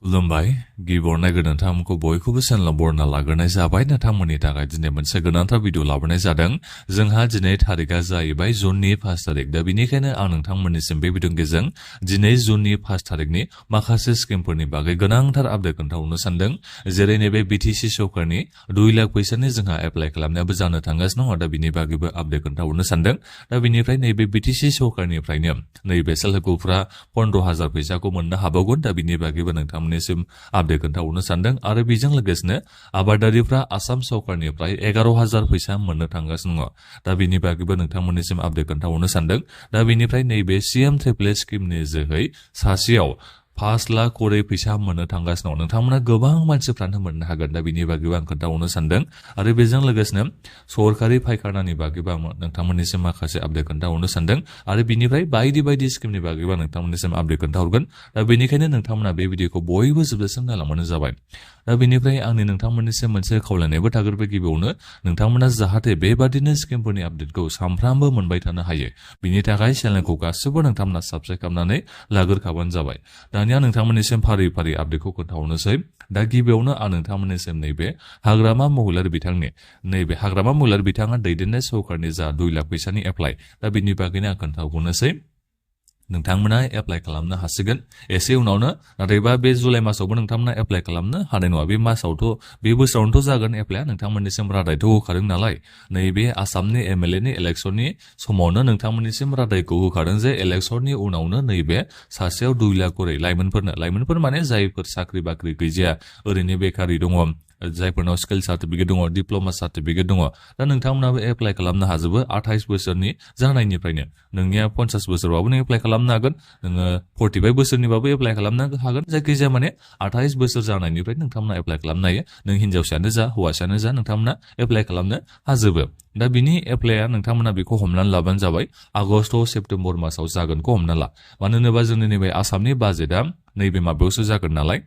खुलुमबाय गिबियावनो नोंथांमोनखौ बयखौबो चेनेलाव बरना लाग्रोनाय जाबाय। नोंथांमोननि थाखाय दिनै मोनसे गोनांथार भिडिअ लाबोनाय जादों। जोंहा दिनै थारिखआ जाहैबाय जुननि 5 थारिख। दा बेनिखायनो आं नोंथांमोननिसिम बे भिडिअनि गेजेरजों दिनै जुननि 5 थारिखनि माखासे स्किमफोरनि बागै गोनांथार आपडेट खोन्थाहरनो सानदों। जेरै नैबे बिटिसि सरकारनि 2 लाख फैसानि जोंहा एप्लाइ खालामनायाबो जानो थांगासिनो दङ। दा बिनि बागैबो आपडेट खोन्थाहरनो सानदों। दा बिनिफ्राय नैबे बिटिसि सरकारनिफ्रायनो नैबे सेल्फ हेल्प ग्रुपफ्रा 15,000 फैसाखौ मोननो हाबावगोन। दा बिनि बागैबो नोंथांमोननिसिम आपडेट खोन्थाहरनो सानदों। आरो बेजों लोगोसेनो आबादारिफ्रा आसाम सरकारनिफ्राय 11,000 फैसा मोननो थांगासिनो दङ। दा बिनि बागैबो नोंथांमोननिसिम आपडेट खोन्थाहरनो सानदों। दा बिनिफ्राय नैबे CM ट्रिपल स्किमनि जोहै सासेयाव 5 लाख करै फैसा मोननो थांगासिनो दं। नोंथांमोना गोबां मानसिफ्रानो मोननो हागोन। दा बिनि बागैबो आं खोन्थाहरनो सानदों। आरो बेजों लोगोसेनो सरकारि फायखानानि बागैबो आं नोंथांमोननिसिम माखासे आपडेट खोन्थाहरनो सानदों। आरो बिनिफ्राय बायदि स्किमनि बागैबो आं नोंथांमोननिसिम आपडेट खोन्थाहरगोन। दा बेनिखायनो नोंथांमोना बे भिडिअखौ बयबो जोबजासिम नायलांबानो जाबाय। दा बेनिफ्राय आंनि नोंथांमोननिसिम मोनसे खावलायनायबो थाग्रोबाय। गिबियावनो नोंथांमोना जाहाथे बेबादिनो स्किमफोरनि आपडेटखौ सानफ्रामबो मोनबाय थानो हायो, बिनि थाखाय चेनेलखौ गासिबो नोंथांमोना साबस्क्राइब खालामनानै लाग्रोखाबानो जाबाय। दानिया नोंथांमोननिसिम फारि फारि आपडेटखौ खोन्थाहरनोसै। दा गिबियावनो आं नोंथांमोननिसिम नैबे हाग्रामा महिलारि बिथांनि नैबे हाग्रामा महिलारि बिथाङा दैदेननाय सरकारनि जा 2 लाख फैसानि एप्लाइ, दा बिनि बागैनो आं खोन्थाहरनोसै। नोंथांमोना एप्लाइ खालामनो हासिगोन एसे उनावनो। नाथायबा बे जुलाइ मासावबो नोंथांमोना एप्लाइ खालामनो हानाय नङा। बे बोसोरावनोथ' जागोन एप्लाइआ। नोंथांमोननिसिम रादायथ' होखादों नालाय। नैबे आसामनि MLA नि इलेक्सननि समावनो नोंथांमोननिसिम रादायखौ होखादों जे इलेक्सननि उनावनो नैबे सासेयाव 2 लाख करै लाइमोनफोर माने जायफोर साख्रि बाख्रि गैजाया, ओरैनो बेकारि दङ, जायफोरनाव स्किल सार्टिफिकेट दङ, डिप्ल'मा सार्टिफिकेट दङ, दा नोंथांमोनाबो एप्लाइ खालामनो हाजोबो 28 बोसोरनि जानायनिफ्रायनो। नोंनिया 50 बोसोरबाबो नों एप्लाइ खालामनो हागोन, नोङो 45 बोसोरनिबाबो एप्लाइ खालामनो हागोन। जायखिजाया माने 28 बोसोर जानायनिफ्राय नोंथांमोना एप्लाइ खालामनो हायो। नों हिन्जावसायानो जा हौवासायानो जा नोंथांमोना एप्लाइ खालामनो हाजोबो। दा बिनि एप्लाइआ नोंथांमोना बेखौ हमनानै लाबानो जाबाय। आगष्ट सेप्तेम्बर मासाव जागोनखौ हमना ला। मानो होनोबा जोंनि नैबे आसामनि बाजेटआ नैबे माबायावसो जागोन नालाय,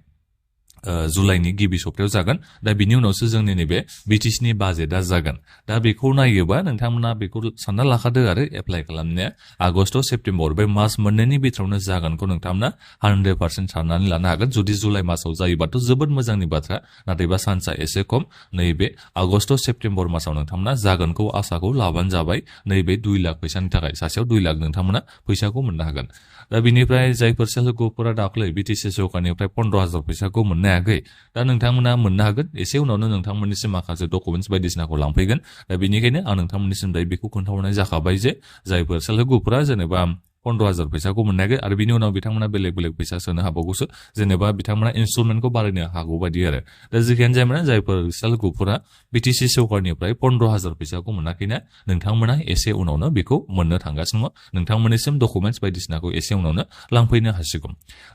जुलाइनि गिबि सप्तायाव जागोन। दा बिनि उनावसो जोंनि नैबे बिटिसिनि बाजेटआ जागोन। दा बेखौ नायोबा नोंथांमोना बेखौ सानना लाखादो आरो एप्लाइ खालामनाया आगष्ट सेप्तेम्बर बे मास मोननैनि बिथोरावनो जागोनखौ नोंथांमोना 100% साननानै लानो हागोन। जुदि जुलाइ मासाव जायोबाथ' जोबोद मोजांनि बाथ्रा। नाथायबा चान्सआ एसे खम। नैबे आगष्ट सेप्तेम्बर मासाव नोंथांमोना जागोनखौ आसाखौ लाबानो जाबाय। नैबे 2 लाख फैसानि थाखाय सासेयाव 2 लाख नोंथांमोना फैसाखौ मोननो हागोन। दा बिनिफ्राय जायफोर सेल्फ हेल्प ग्रुपफोरा दाख्लै बिटिसि सरकारनिफ्राय 15,000 फैसाखौ मोननो हायाखै, दा नोंथांमोना मोननो हागोन। एसे उनावनो नोंथांमोननिसिम माखासे डकुमेन्टस बायदिसिनाखौ लांफैगोन। दा बेनिखायनो आं नोंथांमोननिसिम दायो बेखौ खोन्थाहरनाय जाखाबाय जे जायफोर सेल्फ हेल्प ग्रुपफोरा जेनेबा 15,000 फैसाखौ मोननो हायाखै, आरो बिनि उनाव बिथांमोना बेलेग फैसा सोनो हाबावगौसो। जेनेबा बिथांमोना इन्स्टलमेन्टखौ बारायनो हागौ बायदि आरो। दा जेखियानो जाया मानो जायफोर सेल्फ हेल्प ग्रुपफोरा बिटिसि सरकारनिफ्राय 15,000 फैसाखौ मोनाखैना, नोंथांमोना एसे उनावनो बेखौ मोननो थांगासिनो दङ। नोंथांमोननिसिम डकुमेन्टस बायदिसिनाखौ एसे उनावनो लांफैनो हासिगौ।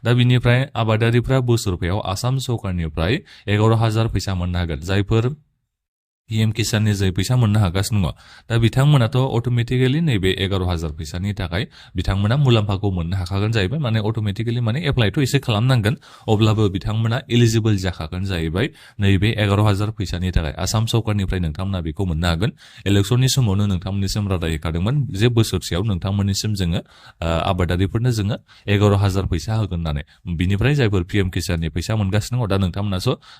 दा बिनिफ्राय आबादारिफ्रा बोसोरफायाव आसाम सरकारनिफ्राय 11,000 फैसा मोननो हागोन। जायफोर PM किसाननि जे फैसा मोननो हागासिनो दङ, दा बिथांमोनाथ' अट'मेटिकेलि नैबे 11,000 फैसानि थाखाय बिथांमोना मुलाम्फाखौ मोननो हाखागोन जाहैबाय। माने अट'मेटिकेलि माने एप्लाइथ' एसे खालामनांगोन, अब्लाबो बिथांमोना एलिजिबोल जाखागोन जाहैबाय नैबे 11,000 फैसानि थाखाय। आसाम सरकारनिफ्राय नोंथांमोना बेखौ मोननो हागोन। इलेक्सननि समावनो नोंथांमोननिसिम रादाय होखादोंमोन जे बोसोरसेयाव नोंथांमोननिसिम जोङो आबादारिफोरनो जोङो 11,000 फैसा होगोन होननानै। बिनिफ्राय जायफोर PM किसाननि फैसा मोनगासिनो दङ, दा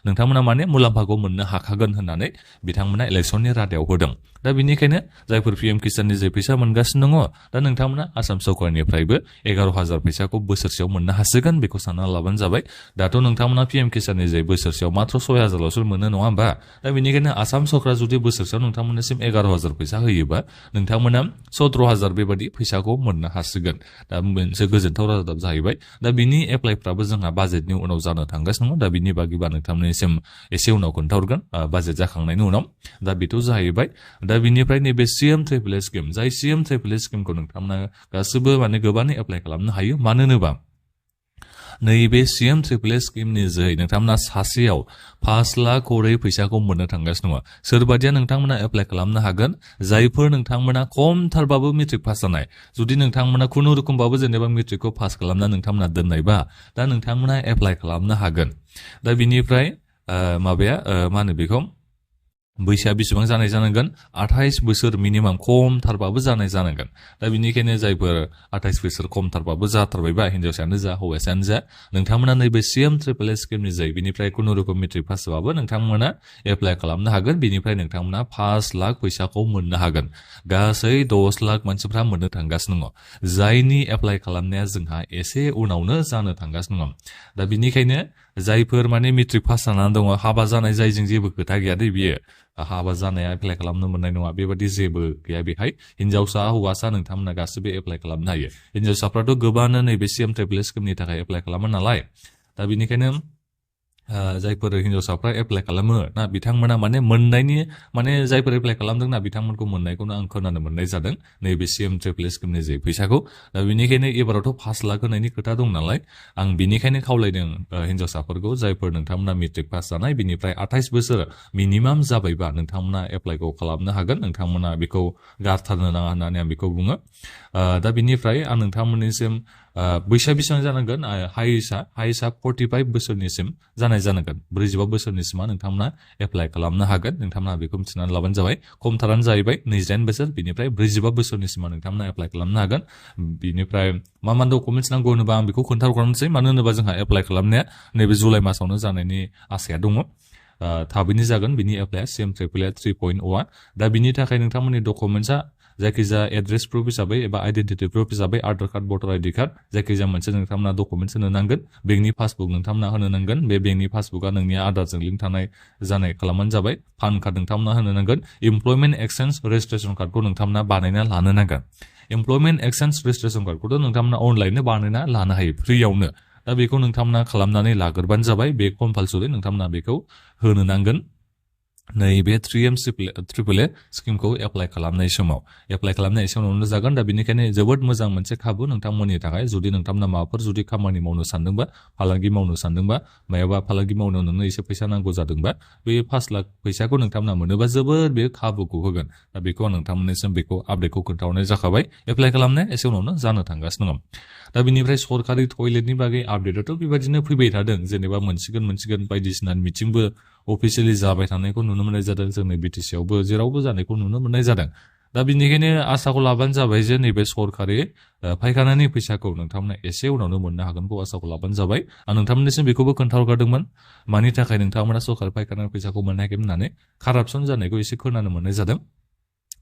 नोंथांमोना माने मुलाम्फाखौ मोननो हाखागोन होननानै बिथांमोना इलेक्सननि रादायाव होदों। दा बिनिखायनो जायफोर PM किसाननि जे फैसा मोनगासिनो दङ, दा नोंथांमोना आसाम सरकारनिफ्रायबो 11,000 फैसाखौ बोसोरसेयाव मोननो हासिगोन। बेखौ सानना लाबानो जाबाय। दाथ' नोंथांमोना PM किसाननि जे बोसोरसेयाव मात्र 6,000ल'सो मोनो, नङा होमबा? दा बेनिखायनो आसाम सरकारा जुदि बोसोरसेयाव नोंथांमोननिसिम 11,000 फैसा होयोबा नोंथांमोना 17,000 बेबादि फैसाखौ मोननो हासिगोन। दा मोनसे गोजोनथाव रादाब जाहैबाय। दा बिनि एप्लाइफ्राबो जोंहा बाजेटनि उनाव जानो थांगासिनो दङ। दा बिनि बागैबा नोंथांमोननिसिम एसे उनाव खोन्थाहरगोन, बाजेट जाखांनायनि उनाव। दा बेथ' जाहैबाय। दा बिनिफ्राय नैबे CM ट्रिपल स्किम, जाय CM ट्रिपल स्किमखौ नोंथांमोना गासिबो माने गोबाङै एप्लाइ खालामनो हायो। मानो होनोबा नैबे CM ट्रिपल स्किमनि जोहै नोंथांमोना सासेयाव 5 लाख करै फैसाखौ मोननो थांगासिनो दङ। सोरबादिया नोंथांमोना एप्लाइ खालामनो हागोन जायफोर नोंथांमोना खमथारबाबो मेट्रिक पास जानाय। जुदि नोंथांमोना खुनुरुखुमबाबो जेनेबा मेट्रिकखौ पास खालामना नोंथांमोना दोननायबा, दा नोंथांमोना एप्लाइ खालामनो हागोन। दा बिनिफ्राय मा होनो बेखौ बैसोआ बेसेबां जानाय जानांगोन 28 बोसोर मिनिमाम खमथारबाबो जानाय जानांगोन दा बेनिखायनो जायफोर 28 बोसोर खमथारबाबो जाथारबायबा हिनजावसायानो जा हौवासायानो जा नोंथांमोना नैबे CM ट्रिपल एस स्किमनि जाय बिनिफ्राय खुनु रोखोम मेट्रिक पासबाबो नोंथांमोना एप्लाइ खालामनो हागोन बिनिफ्राय नोंथांमोना 5 लाख फैसाखौ मोननो हागोन गासै 10 लाख मानसिफ्रा मोननो थांगासिनो दङ जायनि एप्लाइ खालामनाया जोंहा एसे उनावनो जानो थांगासिनो दङ दा बेनिखायनो जायफोर माने मेट्रिक पास जानानै दङ हाबा जानाय जायजों जेबो खोथा गैया दे बियो हाबा जानाया एप्लाइ खालामनो मोननाय नङा बेबादि जेबो गैया बेहाय हिनजावसा हौवासा नोंथांमोना गासिबो एप्लाइ खालामनो हायो हिनजावसाफ्राथ' गोबांनो नैबे CM ट्रिपल एस स्किमनि थाखाय एप्लाइ खालामो नालाय दा बेनिखायनो जायफोर हिनजावसाफ्रा एप्लाइ खालामो ना बिथांमोना माने मोननायनि माने जायफोर एप्लाइ खालामदोंना बिथांमोनखौ मोननायखौनो आं खोनानो मोननाय जादों नैबे CM ट्रिपल एस स्किमनि जे फैसाखौ दा बेनिखायनो एबारावथ' 5 लाख होनायनि खोथा दं नालाय आं बिनिखायनो खावलायदों हिनजावसाफोरखौ जायफोर नोंथांमोना मेट्रिक पास जानाय बिनिफ्राय 28 बोसोर मिनिमाम जाबायबा नोंथांमोना एप्लाइखौ खालामनो हागोन नोंथांमोना बेखौ गारथारनो नाङा होननानै आं बेखौ बुङो दा बिनिफ्राय आं नोंथांमोननिसिम बैसोआ बेसेबां जानांगोन हाइसा 45 बोसोरनिसिम जानाय जानांगोन 45 बोसोरनिसिमा नोंथांमोना एप्लाइ खालामनो हागोन नोंथांमोना बेखौ मिथिनानै लाबानो जाबाय खमथारानो जाहैबाय 29 बोसोर बिनिफ्राय 45 बोसोरनिसिमा नोंथांमोना एप्लाइ खालामनो हागोन बिनिफ्राय मा डकुमेन्ट्स नांगौ होनोबा आं बेखौ खोन्थाहरनोसै मानो होनोबा जोंहा एप्लाइ खालामनाया नैबे जुलाइ मासावनो जानायनि आसाया दङ थाबैनो जागोन बिनि एप्लाइआ CM ट्रिपल एस 3.1 दा बिनि थाखाय नोंथांमोननि डकुमेन्ट्सआ जायखिजाया एड्रेस प्रुफ हिसाबै एबा आइडेन्टिटि प्रुफ हिसाबै आधार कार्ड भटार आइडि कार्ड जायखिजाया मोनसे नोंथांमोना डकुमेन्ट्स होनो नांगोन बेंकनि पासबुक नोंथांमोना होनो नांगोन बे बेंकनि पासबुकआ नोंनि आधारजों लिंक थानाय जानाय खालामबानो जाबाय पान कार्ड नोंथांमोना होनो नांगोन इमप्लयमेन्ट एक्सचेन्ज रेजिस्ट्रेसन कार्डखौ नोंथांमोना बानायना लानो नांगोन इमप्लयमेन्ट एक्सचेन्ज रेजिस्ट्रेसन कार्डखौथ' नोंथांमोना अनलाइननो बानायना लानो हायो फ्रियावनो दा बेखौ नोंथांमोना खालामनानै लाग्रोबानो जाबाय बे कम्पालसरि नोंथांमोना बेखौ होनो नांगोन नैबे 3M ट्रिपल एस स्किमखौ एप्लाइ खालामनाय समाव एप्लाइ खालामनाय एसे उनावनो जागोन दा बेनिखायनो जोबोद मोजां मोनसे खाबु नोंथांमोननि थाखाय जुदि नोंथांमोना माबाफोर जुदि खामानि मावनो सानदोंबा फालांगि मावनो सानदोंबा मायाबा फालांगि मावनो नोंनो एसे फैसा नांगौ जादोंबा बे 5 लाख फैसाखौ नोंथांमोना मोनोबा जोबोद बे खाबुखौ होगोन दा बेखौ आं नोंथांमोननिसिम बेखौ आपडेटखौ खोन्थाहरनाय जाखाबाय एप्लाइ खालामनाया एसे उनावनो जानो थांगासिनो दङ दा बिनिफ्राय सरकारि टयलेटनि बागै आपडेटआथ' बेबायदिनो फैबाय थादों जेनेबा मोनसिगोन बायदिसिना मिटिंबो अफिसियेलि जाबाय थानायखौ नुनो मोननाय जादों जोंनि BTC आवबो जेरावबो जानायखौ नुनो मोननाय जादों दा बिनिखायनो आसाखौ लाबानो जाबाय जे नैबे सरकारि फायखानानि फैसाखौ नोंथांमोना एसे उनावनो मोननो हागोनखौ आसाखौ लाबानो जाबाय आं नोंथांमोननिसिम बेखौबो खोन्थाहरगारदोंमोन मानि थाखाय नोंथांमोना सरकारि फायखानानि फैसाखौ मोननो हायाखै होननानै कारापसन जानायखौ एसे खोनानो मोननाय जादों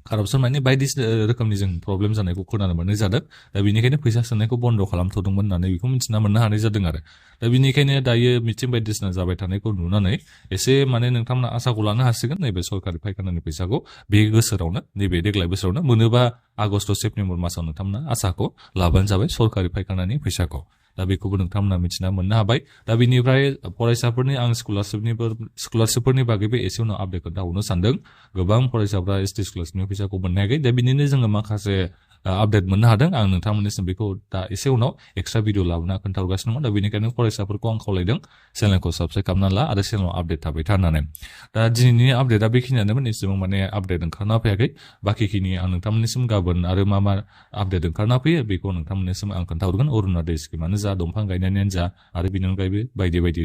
कारापसन माने बायदिसिना रोखोमनि जों प्रब्लेम जानायखौ खोनानो मोननाय जादों दा बेनिखायनो फैसा सोनायखौ बन्द खालामथ'दोंमोन होननानै बेखौ मिथिना मोननो हानाय जादों आरो दा बेनिखायनो दायो मिटिं बायदिसिना जाबाय थानायखौ नुनानै एसे माने नोंथांमोना आसाखौ लानो हासिगोन नैबे सरकारि फायखानानि फैसाखौ बे बोसोरावनो नैबे देग्लाय बोसोरावनो मोनोबा आगष्ट सेप्तेम्बर मासाव नोंथांमोना आसाखौ लाबानो जाबाय सरकारि फायखानानि फैसाखौ दा बेखौबो नोंथांमोना मिथिना मोननो हाबाय दा बेनिफ्राय फरायसाफोरनि आं स्कलारशिपफोरनि बागैबो एसे उनाव आपडेट खोन्थाहरनो सानदों गोबां फरायसाफ्रा ST स्कलारशिपनि फैसाखौ मोननो हायाखै दा बिनिनो जोङो माखासे आपडेट मोननो हादों आं नोंथांमोननिसिम बेखौ दा एसे उनाव एक्सट्रा भिडिअ लाबोना खोन्थाहरगासिनो दङ दा बेनिखायनो फरायसाफोरखौ आं खावलायदों चेनेलखौ साबस्क्राइब खालामना ला आरो चेनेलाव आपडेट थाबाय था होननानै दा दिनैनि आपडेटआ बेखिनियानोमोन एसेबां माने आपडेट ओंखारना फैयाखै बाखिखिनि आं नोंथांमोननिसिम गाबोन आरो मा आपडेट ओंखारना फैयो बेखौ नोंथांमोननिसिम आं खोन्थाहरगोन अरुण'दय स्किमानो जा दंफां गायनायानो जा आरो बेनि अनगायैबो बायदि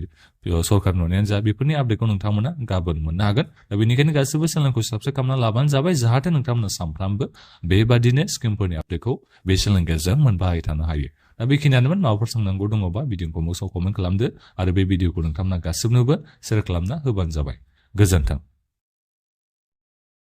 सरकार न'नियानो जा बेफोरनि आपडेटखौ नोंथांमोना गाबोन मोननो हागोन दा बेनिखायनो गासैबो चेनेलखौ साबस्क्राइब खालामना लाबानो जाबाय जाहाथे नोंथांमोना सानफ्रामबो बेबादिनो स्किमफोरनि आपडेटखौ बे चेनेलनि गेजेरजों मोनबाय थानो हायो दा बेखिनियानोमोन माबाफोर सोंनांगौ दङबा भिडिअखौ बक्सआव कमेन्ट खालामदो आरो बे भिडिअखौ नोंथांमोना गासिबनोबो शेयार खालामना होबानो जाबाय गोजोन्थों